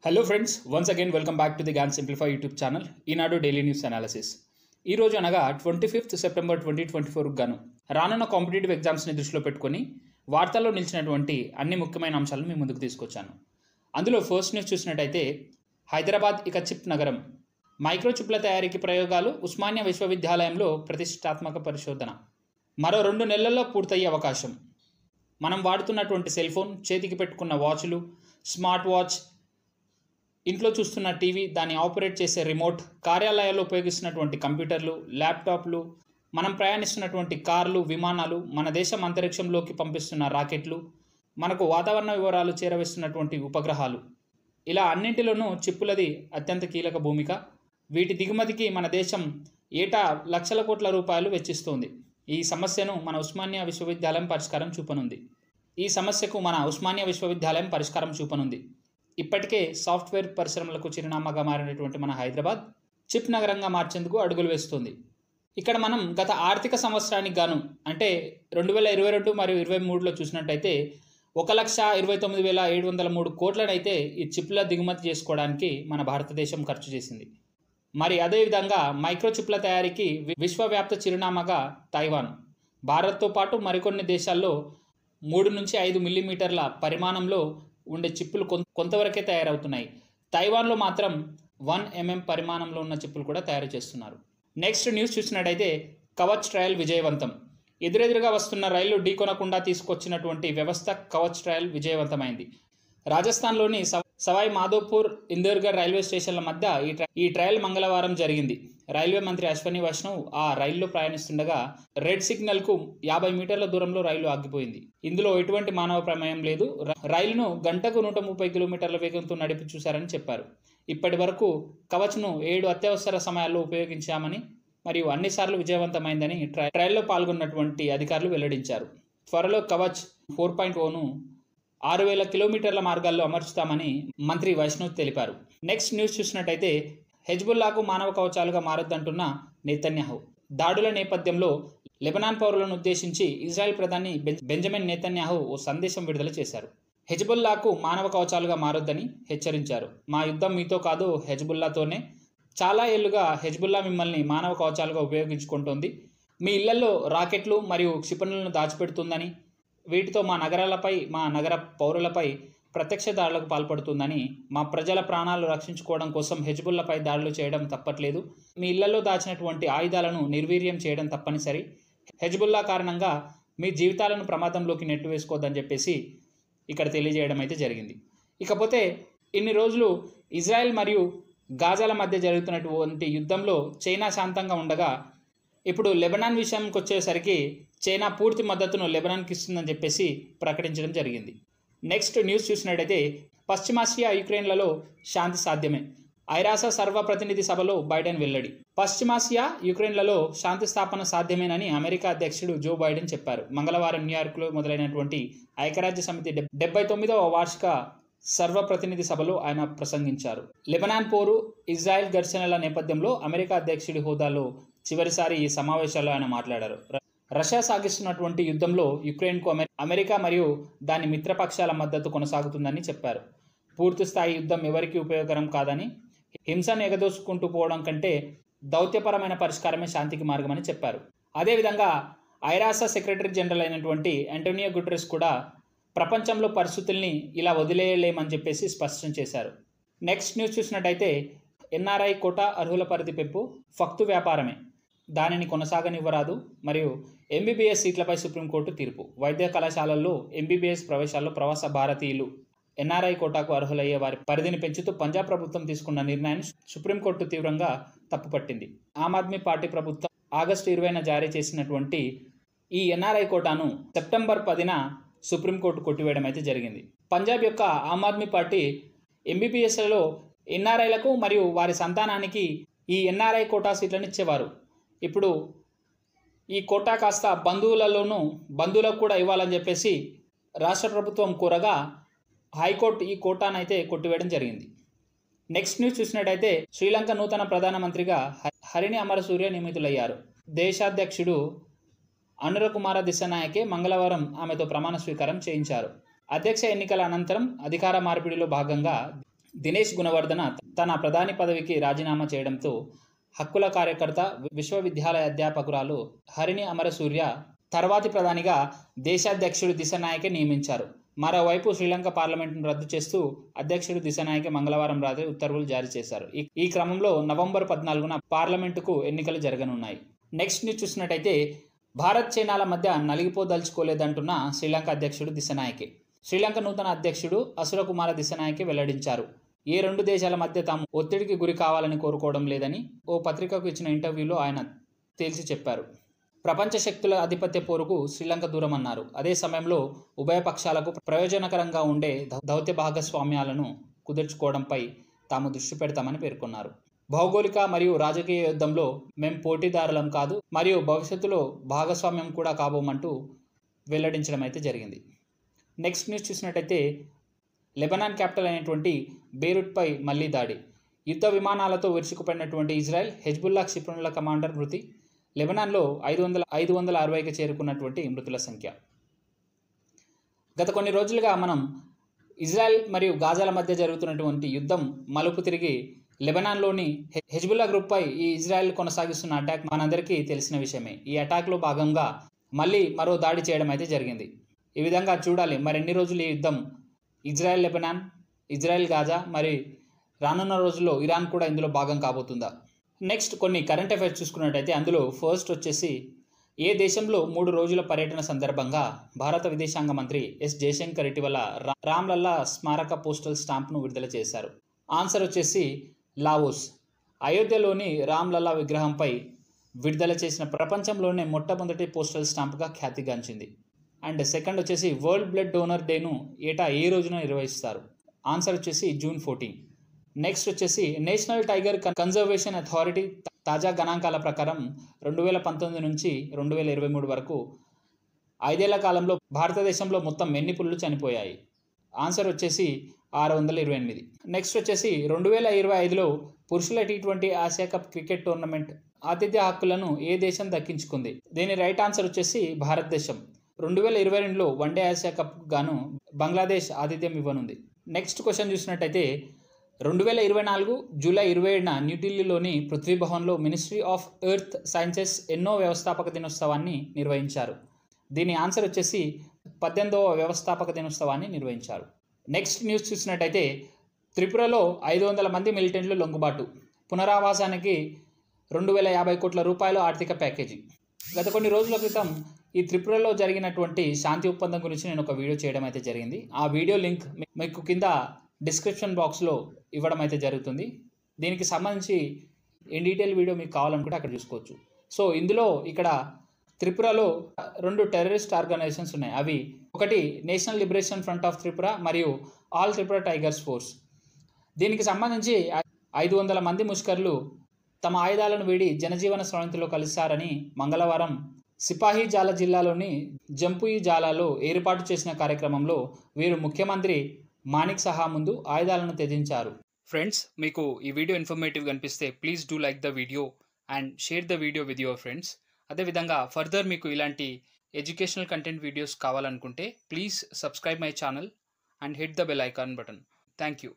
Hello friends, once again welcome back to the Gyan Simplify YouTube channel. Eenadu daily news analysis. ఈ రోజు అనగా 25th September 2024 గాను రానున్న competitive ఎగ్జామ్స్ని దృష్టిలో పెట్టుకొని వార్తల్లో నిలిచినటువంటి అన్ని ముఖ్యమైన అంశాలను మీ ముందుకు తీసుకొచ్చాను. అందులో ఫస్ట్ న్యూస్ చూసినట్టయితే, హైదరాబాద్ ఇక చిప్ నగరం. మైక్రోచిప్ల తయారీకి ప్రయోగాలు, ఉస్మానియా విశ్వవిద్యాలయంలో ప్రతిష్టాత్మక పరిశోధన. మరో 2 నెలల్లో పూర్తయ్యే అవకాశం. మనం వాడుతున్నటువంటి సెల్ ఫోన్, చేతికి పెట్టుకున్న వాచ్లు, స్మార్ట్ వాచ్, ఇంట్లో చూస్తున్న టీవీ, దాన్ని ఆపరేట్ చేసే రిమోట్, కార్యాలయాల్లో ఉపయోగిస్తున్నటువంటి కంప్యూటర్లు, ల్యాప్టాప్లు, మనం ప్రయాణిస్తున్నటువంటి కార్లు, విమానాలు, మన దేశం అంతరిక్షంలోకి పంపిస్తున్న రాకెట్లు, మనకు వాతావరణ వివరాలు చేరవేస్తున్నటువంటి ఉపగ్రహాలు, ఇలా అన్నింటిలోనూ చిప్పులది అత్యంత కీలక భూమిక. వీటి దిగుమతికి మన దేశం ఏటా లక్షల కోట్ల రూపాయలు వెచ్చిస్తోంది. ఈ సమస్యకు మన ఉస్మానియా విశ్వవిద్యాలయం పరిష్కారం చూపనుంది. ఇప్పటికే సాఫ్ట్వేర్ పరిశ్రమలకు చిరునామాగా మారినటువంటి మన హైదరాబాద్ చిప్ నగరంగా మార్చేందుకు అడుగులు వేస్తుంది. ఇక్కడ మనం గత ఆర్థిక సంవత్సరానికి గాను, అంటే 2022 మరియు 2023లో చూసినట్టయితే 1,29,703 కోట్లనైతే ఈ చిప్ల దిగుమతి చేసుకోవడానికి మన భారతదేశం ఖర్చు చేసింది. మరి అదేవిధంగా మైక్రోచిప్ల తయారీకి విశ్వవ్యాప్త చిరునామాగా తైవాన్, భారత్తో పాటు మరికొన్ని దేశాల్లో 3 నుంచి 5 మిల్లీమీటర్ల పరిమాణంలో ఉండే చిప్పులు కొంతవరకే తయారవుతున్నాయి. తైవాన్లో మాత్రం 1 mm పరిమాణంలో ఉన్న చిప్పులు కూడా తయారు చేస్తున్నారు. నెక్స్ట్ న్యూస్ చూసినట్టయితే, కవచ్ ట్రయల్ విజయవంతం. ఎదురెదురుగా వస్తున్న రైళ్లు ఢీకొనకుండా తీసుకొచ్చినటువంటి వ్యవస్థ కవచ్ ట్రయల్ విజయవంతమైంది. రాజస్థాన్లోని సవాయ్ మాధోపూర్, ఇందోర్గఢ్ రైల్వే స్టేషన్ల మధ్య ఈ ట్రయల్ మంగళవారం జరిగింది. రైల్వే మంత్రి అశ్వని వైష్ణవ్ ఆ రైల్లో ప్రయాణిస్తుండగా రెడ్ సిగ్నల్కు 50 మీటర్ల దూరంలో రైలు ఆగిపోయింది. ఇందులో ఎటువంటి మానవ ప్రమేయం లేదు. రైలును గంటకు 130 కిలోమీటర్ల వేగంతో నడిపి చూశారని చెప్పారు. ఇప్పటి వరకు కవచ్ను 7 అత్యవసర సమయాల్లో ఉపయోగించామని మరియు అన్నిసార్లు విజయవంతమైందని ట్రయల్లో పాల్గొన్నటువంటి అధికారులు వెల్లడించారు. త్వరలో కవచ్ 4.0ను 6,000 కిలోమీటర్ల మార్గాల్లో అమర్చుతామని మంత్రి వైష్ణవ్ తెలిపారు. నెక్స్ట్ న్యూస్ చూసినట్టయితే, హెజ్బుల్లాకు మానవ కవచాలుగా మారొద్దంటున్న నెతన్యాహు. దాడుల నేపథ్యంలో లెబనాన్ పౌరులను ఉద్దేశించి ఇజ్రాయెల్ ప్రధాని బెంజమిన్ నెతన్యాహు ఓ సందేశం విడుదల చేశారు. హెజ్బుల్లాకు మానవ కవచాలుగా మారొద్దని హెచ్చరించారు. మా యుద్ధం మీతో కాదు, హెజ్బుల్లాతోనే. చాలా ఏళ్లుగా హెజ్బుల్లా మిమ్మల్ని మానవ కవచాలుగా ఉపయోగించుకుంటోంది. మీ ఇళ్లలో రాకెట్లు మరియు క్షిపణులను దాచిపెడుతుందని, వీటితో మా నగరాలపై, మా నగర పౌరులపై ప్రత్యక్ష దాడులకు పాల్పడుతుందని, మా ప్రజల ప్రాణాలు రక్షించుకోవడం కోసం హెజ్బుల్లాపై దాడులు చేయడం తప్పట్లేదు. మీ ఇళ్లలో దాచినటువంటి ఆయుధాలను నిర్వీర్యం చేయడం తప్పనిసరి. హెజ్బుల్లా కారణంగా మీ జీవితాలను ప్రమాదంలోకి నెట్టివేసుకోవద్దని చెప్పేసి ఇక్కడ తెలియజేయడం అయితే జరిగింది. ఇకపోతే ఇన్ని రోజులు ఇజ్రాయెల్ మరియు గాజాల మధ్య జరుగుతున్నటువంటి యుద్ధంలో చైనా శాంతంగా ఉండగా, ఇప్పుడు లెబనాన్ విషయానికి వచ్చేసరికి చైనా పూర్తి మద్దతును లెబనాన్కి ఇస్తుందని చెప్పేసి ప్రకటించడం జరిగింది. నెక్స్ట్ న్యూస్ చూసినట్టయితే, పశ్చిమాసియా, యుక్రెయిన్లలో శాంతి సాధ్యమే. ఐరాస సర్వప్రతినిధి సభలో బైడెన్ వెల్లడి. పశ్చిమాసియా, యుక్రెయిన్లలో శాంతి స్థాపన సాధ్యమేనని అమెరికా అధ్యక్షుడు జో బైడెన్ చెప్పారు. మంగళవారం న్యూయార్క్లో మొదలైనటువంటి ఐక్యరాజ్య సమితి 79వ వార్షిక సర్వప్రతినిధి సభలో ఆయన ప్రసంగించారు. లెబనాన్ పోరు, ఇజ్రాయెల్ ఘర్షణల నేపథ్యంలో అమెరికా అధ్యక్షుడి హోదాలో చివరిసారి ఈ సమావేశాల్లో ఆయన మాట్లాడారు. రష్యా సాగిస్తున్నటువంటి యుద్ధంలో యుక్రెయిన్కు అమెరికా మరియు దాని మిత్రపక్షాల మద్దతు కొనసాగుతుందని చెప్పారు. పూర్తి స్థాయి యుద్ధం ఎవరికీ ఉపయోగకరం కాదని, హింసను ఎగదోసుకుంటూ పోవడం కంటే దౌత్యపరమైన పరిష్కారమే శాంతికి మార్గమని చెప్పారు. అదేవిధంగా ఐరాస సెక్రటరీ జనరల్ అయినటువంటి ఆంటోనియో గుటెరెస్ కూడా ప్రపంచంలో పరిస్థితుల్ని ఇలా వదిలేయలేమని చెప్పేసి స్పష్టం చేశారు. నెక్స్ట్ న్యూస్ చూసినట్టయితే, ఎన్ఆర్ఐ కోటా అర్హుల పరిధి పెంపు ఫక్తు వ్యాపారమే, దానిని కొనసాగనివ్వరాదు మరియు ఎంబీబీఎస్ సీట్లపై సుప్రీంకోర్టు తీర్పు. వైద్య కళాశాలల్లో ఎంబీబీఎస్ ప్రవేశాల్లో ప్రవాస భారతీయులు ఎన్ఆర్ఐ కోటాకు అర్హులయ్యే వారి పరిధిని పెంచుతూ పంజాబ్ ప్రభుత్వం తీసుకున్న నిర్ణయాన్ని సుప్రీంకోర్టు తీవ్రంగా తప్పుపట్టింది. ఆమ్ ఆద్మీ పార్టీ ప్రభుత్వం ఆగస్టు 20న జారీ చేసినటువంటి ఈ ఎన్ఆర్ఐ కోటాను సెప్టెంబర్ 10న సుప్రీంకోర్టు కొట్టివేయడం అయితే జరిగింది. పంజాబ్ యొక్క ఆమ్ ఆద్మీ పార్టీ ఎంబీబీఎస్లలో ఎన్ఆర్ఐలకు మరియు వారి సంతానానికి ఈ ఎన్ఆర్ఐ కోటా సీట్లను ఇచ్చేవారు. ఇప్పుడు ఈ కోటా కాస్త బంధువులకు కూడా ఇవ్వాలని చెప్పేసి రాష్ట్ర ప్రభుత్వం కోరగా హైకోర్టు ఈ కోటానైతే కొట్టివేయడం జరిగింది. నెక్స్ట్ న్యూస్ చూసినట్టయితే, శ్రీలంక నూతన ప్రధానమంత్రిగా హరిణి అమరసూర్య నియమితులయ్యారు. దేశాధ్యక్షుడు అనురకుమార దిశనాయకే మంగళవారం ఆమెతో ప్రమాణ స్వీకారం చేయించారు. అధ్యక్ష ఎన్నికల అనంతరం అధికార మార్పిడిలో భాగంగా దినేష్ గుణవర్ధన తన ప్రధాని పదవికి రాజీనామా చేయడంతో హక్కుల కార్యకర్త విశ్వవిద్యాలయ అధ్యాపకురాలు హరిణి అమరసూర్య తర్వాతి ప్రధానిగా దేశాధ్యక్షుడు దిశనాయకే నియమించారు. మరోవైపు శ్రీలంక పార్లమెంటును రద్దు చేస్తూ అధ్యక్షుడు దిశనాయకే మంగళవారం రాత్రి ఉత్తర్వులు జారీ చేశారు. ఈ క్రమంలో నవంబర్ 14న పార్లమెంటుకు ఎన్నికలు జరగనున్నాయి. నెక్స్ట్ న్యూస్ చూసినట్టయితే భారత్ చైనాల మధ్య నలిగిపోదలుచుకోలేదంటున్న శ్రీలంక అధ్యక్షుడు దిశనాయకే. శ్రీలంక నూతన అధ్యక్షుడు అసురకుమార దిశనాయకే వెల్లడించారు. ఏ రెండు దేశాల మధ్య తాము ఒత్తిడికి గురి కావాలని కోరుకోవడం లేదని ఓ పత్రికకు ఇచ్చిన ఇంటర్వ్యూలో ఆయన తేల్చి చెప్పారు. ప్రపంచ శక్తుల ఆధిపత్య పోరుకు శ్రీలంక దూరమన్నారు. అదే సమయంలో ఉభయ పక్షాలకు ప్రయోజనకరంగా ఉండే దౌత్య భాగస్వామ్యాలను కుదుర్చుకోవడంపై తాము దృష్టి పెడతామని పేర్కొన్నారు. భౌగోళిక మరియు రాజకీయ యుద్ధంలో మేం పోటీదారులం కాదు మరియు భవిష్యత్తులో భాగస్వామ్యం కూడా కాబోమంటూ వెల్లడించడం అయితే జరిగింది. నెక్స్ట్ న్యూస్ చూసినట్టయితే లెబనాన్ క్యాపిటల్ అయినటువంటి బెయిరూట్పై మళ్లీ దాడి. యుద్ధ విమానాలతో విరుచుకుపడినటువంటి ఇజ్రాయెల్ హెజ్బుల్లా క్షిపణుల కమాండర్ మృతి. లెబనాన్లో 560కి చేరుకున్నటువంటి మృతుల సంఖ్య. గత కొన్ని రోజులుగా మనం ఇజ్రాయెల్ మరియు గాజాల మధ్య జరుగుతున్నటువంటి యుద్ధం మలుపు తిరిగి లెబనాన్లోని హెజ్బుల్లా గ్రూప్పై ఈ ఇజ్రాయెల్ కొనసాగిస్తున్న అటాక్ మనందరికీ తెలిసిన విషయమే. ఈ అటాక్లో భాగంగా మళ్ళీ మరో దాడి చేయడం అయితే జరిగింది. ఈ విధంగా చూడాలి మరెన్ని రోజులు ఈ యుద్ధం ఇజ్రాయెల్ లెబనాన్, ఇజ్రాయెల్ గాజా, మరి రానున్న రోజుల్లో ఇరాన్ కూడా ఇందులో భాగం కాబోతుందా? నెక్స్ట్ కొన్ని కరెంట్ అఫైర్స్ చూసుకున్నట్టయితే అందులో ఫస్ట్ వచ్చేసి ఏ దేశంలో 3 రోజుల పర్యటన సందర్భంగా భారత విదేశాంగ మంత్రి ఎస్ జయశంకర్ ఇటీవల రామ్లల్లా స్మారక పోస్టల్ స్టాంప్ను విడుదల చేశారు? ఆన్సర్ వచ్చేసి లావోస్. అయోధ్యలోని రామ్లల్లా విగ్రహంపై విడుదల చేసిన ప్రపంచంలోనే మొట్టమొదటి పోస్టల్ స్టాంప్గా ఖ్యాతిగాంచింది. అండ్ సెకండ్ వచ్చేసి వరల్డ్ బ్లడ్ డోనర్ డేను ఏటా ఏ రోజున నిర్వహిస్తారు? ఆన్సర్ వచ్చేసి జూన్ 14. నెక్స్ట్ వచ్చేసి నేషనల్ టైగర్ కన్జర్వేషన్ అథారిటీ తాజా గణాంకాల ప్రకారం 2019 నుంచి 2023 వరకు 5 ఏళ్ల కాలంలో భారతదేశంలో మొత్తం ఎన్ని పులులు చనిపోయాయి? ఆన్సర్ వచ్చేసి 628. నెక్స్ట్ వచ్చేసి 2025లో పురుషుల T20 Asia cup cricket tournament ఆతిథ్య హక్కులను ఏ దేశం దక్కించుకుంది? దీని రైట్ ఆన్సర్ వచ్చేసి భారతదేశం. 2022లో వన్డే ఆసియా కప్ గాను బంగ్లాదేశ్ ఆతిథ్యం ఇవ్వనుంది. నెక్స్ట్ క్వశ్చన్ చూసినట్టయితే 2024 జూలై 27న న్యూఢిల్లీలోని పృథ్వీ భవన్లో మినిస్ట్రీ ఆఫ్ ఎర్త్ సైన్సెస్ ఎన్నో వ్యవస్థాపక దినోత్సవాన్ని నిర్వహించారు? దీని ఆన్సర్ వచ్చేసి 18వ వ్యవస్థాపక దినోత్సవాన్ని నిర్వహించారు. నెక్స్ట్ న్యూస్ చూసినట్టయితే త్రిపురలో 500 మంది మిలిటెంట్లు లొంగుబాటు, పునరావాసానికి 2050 కోట్ల రూపాయల ఆర్థిక ప్యాకేజీ. గత కొన్ని రోజుల క్రితం ఈ త్రిపురలో జరిగినటువంటి శాంతి ఒప్పందం గురించి నేను ఒక వీడియో చేయడం అయితే జరిగింది. ఆ వీడియో లింక్ మీకు కింద డిస్క్రిప్షన్ బాక్స్లో ఇవ్వడం అయితే జరుగుతుంది. దీనికి సంబంధించి ఇన్ డీటెయిల్ వీడియో మీకు కావాలనుకుంటే అక్కడ చూసుకోవచ్చు. సో ఇందులో ఇక్కడ త్రిపురలో 2 టెర్రరిస్ట్ ఆర్గనైజేషన్స్ ఉన్నాయి. అవి ఒకటి national liberation front of Tripura మరియు ఆల్ త్రిపుర టైగర్స్ ఫోర్స్. దీనికి సంబంధించి 500 మంది ముష్కర్లు తమ ఆయుధాలను వీడి జనజీవన స్రవంతిలో కలిశారని మంగళవారం సిపాహీ జాలా జిల్లాలోని జంపుయి జాలాలో ఏర్పాటు చేసిన కార్యక్రమంలో వీరు ముఖ్యమంత్రి మాణిక్ సహా ముందు ఆయుధాలను త్యజించారు. ఫ్రెండ్స్, మీకు ఈ వీడియో ఇన్ఫర్మేటివ్గా అనిపిస్తే please do like the video and share the video with your friends. అదేవిధంగా ఫర్దర్ మీకు ఇలాంటి ఎడ్యుకేషనల్ కంటెంట్ వీడియోస్ కావాలనుకుంటే please subscribe my channel and hit the bell icon button. Thank you.